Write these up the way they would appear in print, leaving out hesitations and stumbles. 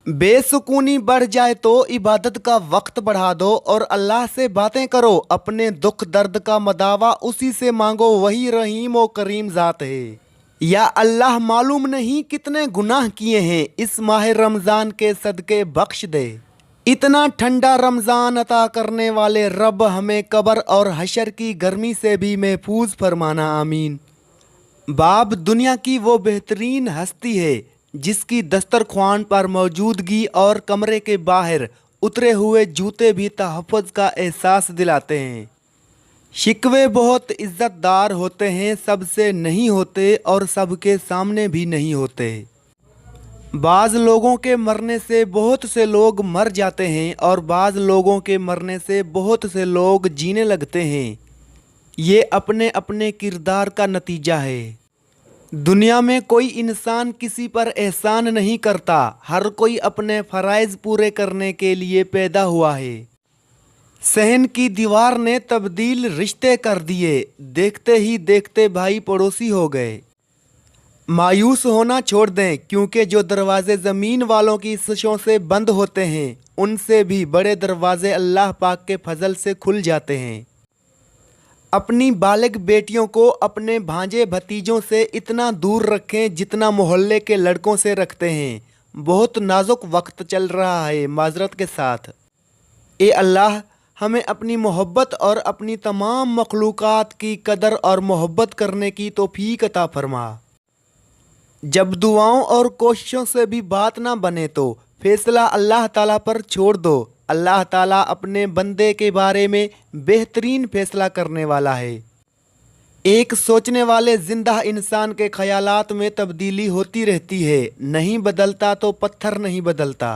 बेसुकूनी बढ़ जाए तो इबादत का वक्त बढ़ा दो और अल्लाह से बातें करो। अपने दुख दर्द का मदावा उसी से मांगो, वही रहीम व करीम ज़ात है। या अल्लाह, मालूम नहीं कितने गुनाह किए हैं, इस माह रमज़ान के सदके बख्श दे। इतना ठंडा रमज़ान अता करने वाले रब हमें कब्र और हशर की गर्मी से भी महफूज फरमाना, आमीन। बाप दुनिया की वो बेहतरीन हस्ती है जिसकी दस्तरख्वान पर मौजूदगी और कमरे के बाहर उतरे हुए जूते भी तहफ़्फ़ुज़ का एहसास दिलाते हैं। शिकवे बहुत इज़्ज़तदार होते हैं, सबसे नहीं होते और सबके सामने भी नहीं होते। बाज़ लोगों के मरने से बहुत से लोग मर जाते हैं और बाज़ लोगों के मरने से बहुत से लोग जीने लगते हैं। ये अपने अपने किरदार का नतीजा है। दुनिया में कोई इंसान किसी पर एहसान नहीं करता, हर कोई अपने फ़राइज़ पूरे करने के लिए पैदा हुआ है। सहन की दीवार ने तब्दील रिश्ते कर दिए, देखते ही देखते भाई पड़ोसी हो गए। मायूस होना छोड़ दें, क्योंकि जो दरवाजे ज़मीन वालों की सशों से बंद होते हैं उनसे भी बड़े दरवाजे अल्लाह पाक के फजल से खुल जाते हैं। अपनी बालिग बेटियों को अपने भांजे भतीजों से इतना दूर रखें जितना मोहल्ले के लड़कों से रखते हैं। बहुत नाजुक वक्त चल रहा है, माजरत के साथ। ए अल्लाह, हमें अपनी मोहब्बत और अपनी तमाम मखलूक़ात की कदर और मोहब्बत करने की तौफ़ीक अता फरमा। जब दुआओं और कोशिशों से भी बात ना बने तो फैसला अल्लाह ताला पर छोड़ दो। अल्लाह ताला अपने बंदे के बारे में बेहतरीन फैसला करने वाला है। एक सोचने वाले जिंदा इंसान के ख्यालात में तब्दीली होती रहती है, नहीं बदलता तो पत्थर नहीं बदलता।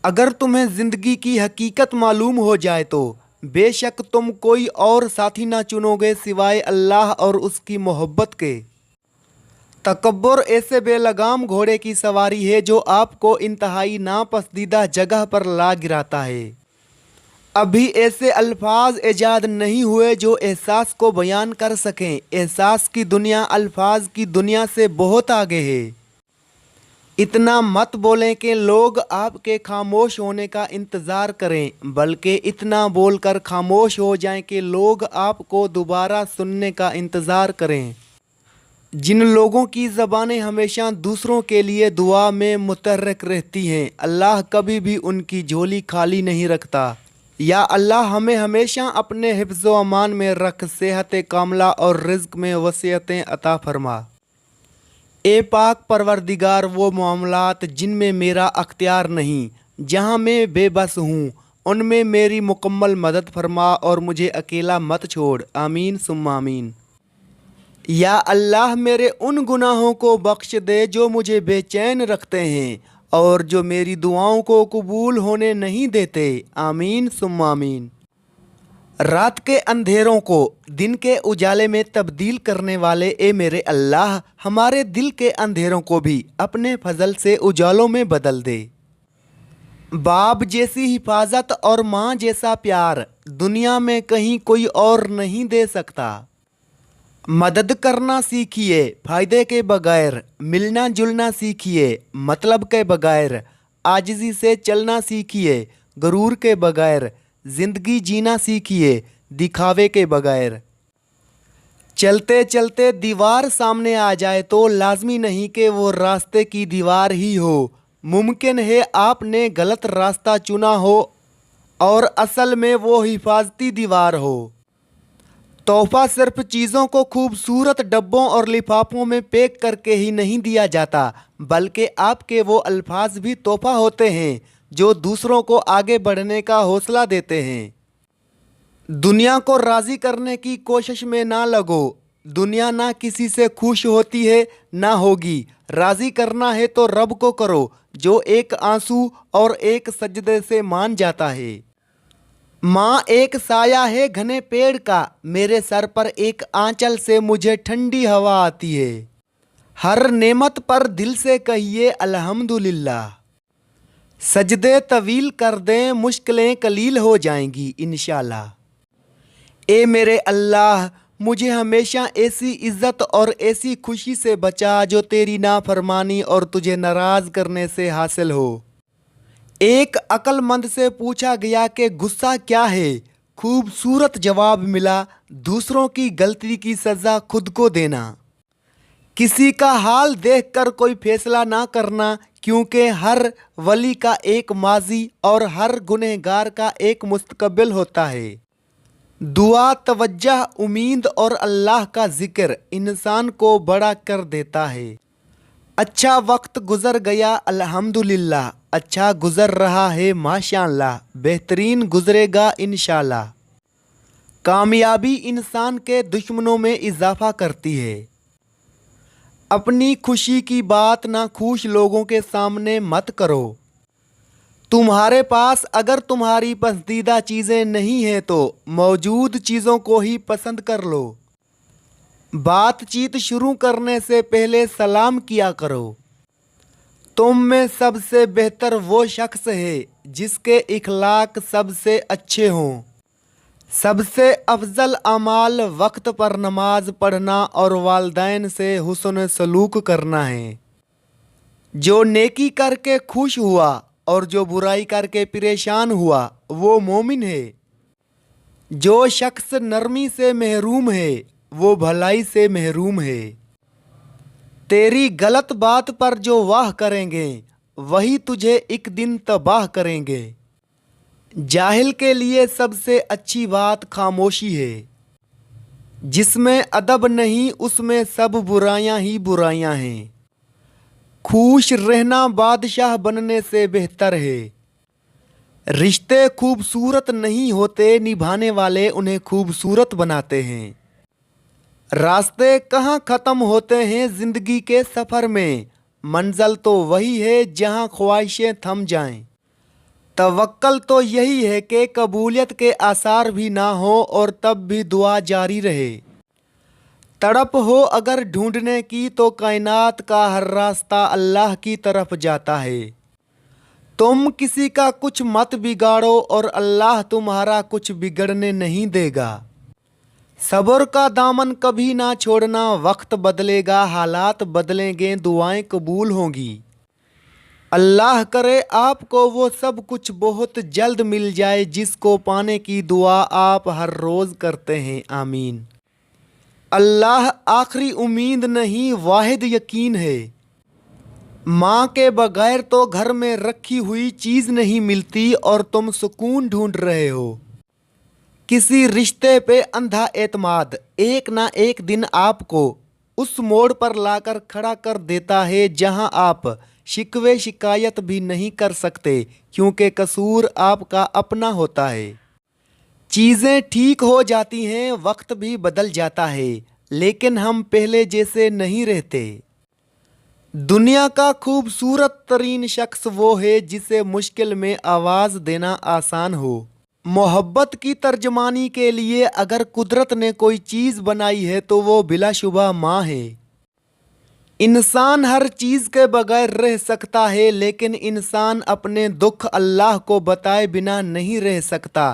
अगर तुम्हें ज़िंदगी की हकीकत मालूम हो जाए तो बेशक तुम कोई और साथी ना चुनोगे सिवाय अल्लाह और उसकी मोहब्बत के। तकब्बुर ऐसे बेलगाम घोड़े की सवारी है जो आपको इंतहाई नापसंदीदा जगह पर ला गिराता है। अभी ऐसे अल्फाज ईजाद नहीं हुए जो एहसास को बयान कर सकें। एहसास की दुनिया अल्फाज की दुनिया से बहुत आगे है। इतना मत बोलें कि लोग आपके खामोश होने का इंतज़ार करें, बल्कि इतना बोलकर खामोश हो जाएं कि लोग आपको दोबारा सुनने का इंतज़ार करें। जिन लोगों की ज़बानें हमेशा दूसरों के लिए दुआ में मुतहर्रिक रहती हैं, अल्लाह कभी भी उनकी झोली खाली नहीं रखता। या अल्लाह, हमें हमेशा अपने हिफ्ज़ व अमान में रख, सेहत कामला और रिज़्क़ में वसीयतें अता फरमा। ए पाक परवरदिगार, वो मामलात जिनमें मेरा अख्तियार नहीं, जहाँ मैं बेबस हूँ, उनमें मेरी मुकम्मल मदद फरमा और मुझे अकेला मत छोड़, आमीन सुम्मा आमीन। या अल्लाह, मेरे उन गुनाहों को बख्श दे जो मुझे बेचैन रखते हैं और जो मेरी दुआओं को कबूल होने नहीं देते, आमीन सुम्मा आमीन। रात के अंधेरों को दिन के उजाले में तब्दील करने वाले ए मेरे अल्लाह, हमारे दिल के अंधेरों को भी अपने फजल से उजालों में बदल दे। बाप जैसी हिफाजत और माँ जैसा प्यार दुनिया में कहीं कोई और नहीं दे सकता। मदद करना सीखिए फ़ायदे के बगैर, मिलना जुलना सीखिए मतलब के बगैर, आजिज़ी से चलना सीखिए गरूर के बगैर, ज़िंदगी जीना सीखिए दिखावे के बगैर। चलते चलते दीवार सामने आ जाए तो लाजमी नहीं कि वो रास्ते की दीवार ही हो। मुमकिन है आपने गलत रास्ता चुना हो और असल में वो हिफाजती दीवार हो। तोहफ़ा सिर्फ चीज़ों को खूबसूरत डब्बों और लिफाफों में पैक करके ही नहीं दिया जाता, बल्कि आपके वो अल्फाज भी तोहफ़ा होते हैं जो दूसरों को आगे बढ़ने का हौसला देते हैं। दुनिया को राज़ी करने की कोशिश में ना लगो। दुनिया ना किसी से खुश होती है ना होगी। राज़ी करना है तो रब को करो जो एक आंसू और एक सजदे से मान जाता है। माँ एक साया है घने पेड़ का, मेरे सर पर एक आंचल से मुझे ठंडी हवा आती है। हर नेमत पर दिल से कहिए अल्हम्दुलिल्लाह। सजदे तवील कर दें, मुश्किलें कलील हो जाएंगी इंशाल्लाह। ए मेरे अल्लाह, मुझे हमेशा ऐसी इज्जत और ऐसी खुशी से बचा जो तेरी नाफरमानी और तुझे नाराज करने से हासिल हो। एक अक्लमंद से पूछा गया कि गुस्सा क्या है। खूबसूरत जवाब मिला, दूसरों की गलती की सज़ा खुद को देना। किसी का हाल देखकर कोई फैसला ना करना, क्योंकि हर वली का एक माजी और हर गुनहगार का एक मुस्तकबिल होता है। दुआ, तवज्जह, उम्मीद और अल्लाह का जिक्र इंसान को बड़ा कर देता है। अच्छा वक्त गुजर गया अल्हम्दुलिल्लाह, अच्छा गुजर रहा है माशाअल्लाह, बेहतरीन गुजरेगा इंशाअल्लाह। कामयाबी इंसान के दुश्मनों में इजाफा करती है। अपनी खुशी की बात नाखुश लोगों के सामने मत करो। तुम्हारे पास अगर तुम्हारी पसंदीदा चीज़ें नहीं हैं तो मौजूद चीज़ों को ही पसंद कर लो। बातचीत शुरू करने से पहले सलाम किया करो। तुम में सबसे बेहतर वो शख्स है जिसके इखलाक सबसे अच्छे हों। सबसे अफजल अमाल वक्त पर नमाज पढ़ना और वालिदैन से हुस्न सलूक करना है। जो नेकी करके खुश हुआ और जो बुराई करके परेशान हुआ वो मोमिन है। जो शख्स नरमी से महरूम है वो भलाई से महरूम है। तेरी गलत बात पर जो वाह करेंगे वही तुझे एक दिन तबाह करेंगे। जाहिल के लिए सबसे अच्छी बात खामोशी है। जिसमें अदब नहीं उसमें सब बुराइयां ही बुराइयां हैं। खुश रहना बादशाह बनने से बेहतर है। रिश्ते खूबसूरत नहीं होते, निभाने वाले उन्हें खूबसूरत बनाते हैं। रास्ते कहाँ ख़त्म होते हैं ज़िंदगी के सफ़र में, मंज़िल तो वही है जहाँ ख्वाहिशें थम जाएं। तवक्कल तो यही है कि कबूलियत के आसार भी ना हो और तब भी दुआ जारी रहे। तड़प हो अगर ढूंढने की तो कायनात का हर रास्ता अल्लाह की तरफ जाता है। तुम किसी का कुछ मत बिगाड़ो और अल्लाह तुम्हारा कुछ बिगड़ने नहीं देगा। सब्र का दामन कभी ना छोड़ना, वक्त बदलेगा, हालात बदलेंगे, दुआएं कबूल होंगी। अल्लाह करे आपको वो सब कुछ बहुत जल्द मिल जाए जिसको पाने की दुआ आप हर रोज़ करते हैं, आमीन। अल्लाह आखिरी उम्मीद नहीं वाहिद यकीन है। माँ के बगैर तो घर में रखी हुई चीज़ नहीं मिलती और तुम सुकून ढूंढ रहे हो। किसी रिश्ते पे अंधा एतमाद एक ना एक दिन आपको उस मोड़ पर लाकर खड़ा कर देता है जहां आप शिकवे शिकायत भी नहीं कर सकते, क्योंकि कसूर आपका अपना होता है। चीज़ें ठीक हो जाती हैं, वक्त भी बदल जाता है, लेकिन हम पहले जैसे नहीं रहते। दुनिया का खूबसूरत तरीन शख्स वो है जिसे मुश्किल में आवाज़ देना आसान हो। मोहब्बत की तर्जमानी के लिए अगर कुदरत ने कोई चीज़ बनाई है तो वो बिलाशुबा माँ है। इंसान हर चीज़ के बगैर रह सकता है, लेकिन इंसान अपने दुख अल्लाह को बताए बिना नहीं रह सकता,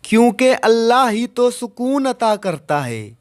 क्योंकि अल्लाह ही तो सुकून अता करता है।